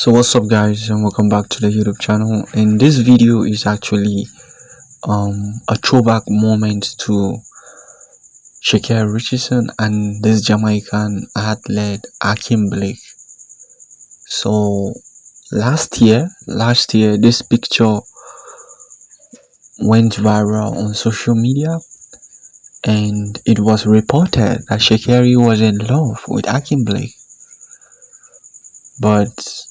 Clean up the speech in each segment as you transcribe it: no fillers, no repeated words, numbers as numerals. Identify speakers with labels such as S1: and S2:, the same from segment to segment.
S1: So what's up guys, and welcome back to the YouTube channel. And this video is actually a throwback moment to Sha'carri Richardson and this Jamaican athlete Akeem. So last year this picture went viral on social media, and it was reported that Sha'carri was in love with Akeem, but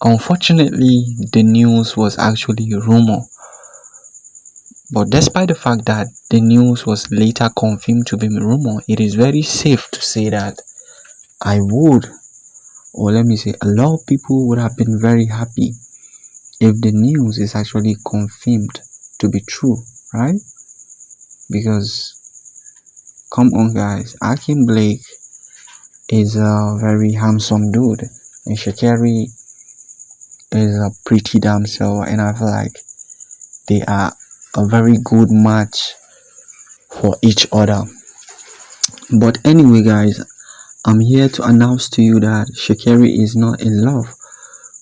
S1: unfortunately the news was actually a rumor. But despite the fact that the news was later confirmed to be a rumor, it is very safe to say that I would, or let me say, a lot of people would have been very happy if the news is actually confirmed to be true, right? Because, come on guys, Akeem is a very handsome dude, and Sha'carri is a pretty damsel, and I feel like they are a very good match for each other. But anyway guys, I'm here to announce to you that Sha'carri is not in love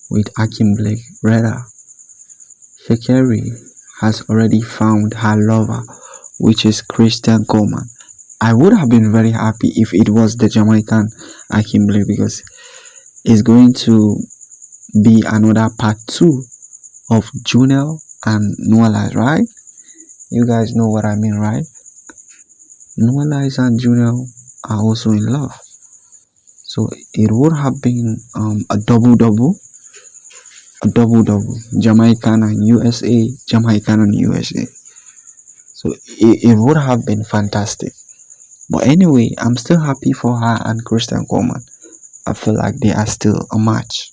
S1: with Akeem. Rather, Sha'carri has already found her lover, which is Christian Coleman. I would have been very happy if it was the Jamaican Akeem, because it's going to be another part 2 of Junel and Nuala, right? You guys know what I mean, right? Nuala and Junel are also in love. So it would have been a double-double, Jamaican and USA, Jamaican and USA. So it would have been fantastic. But anyway, I'm still happy for her and Christian Coleman. I feel like they are still a match.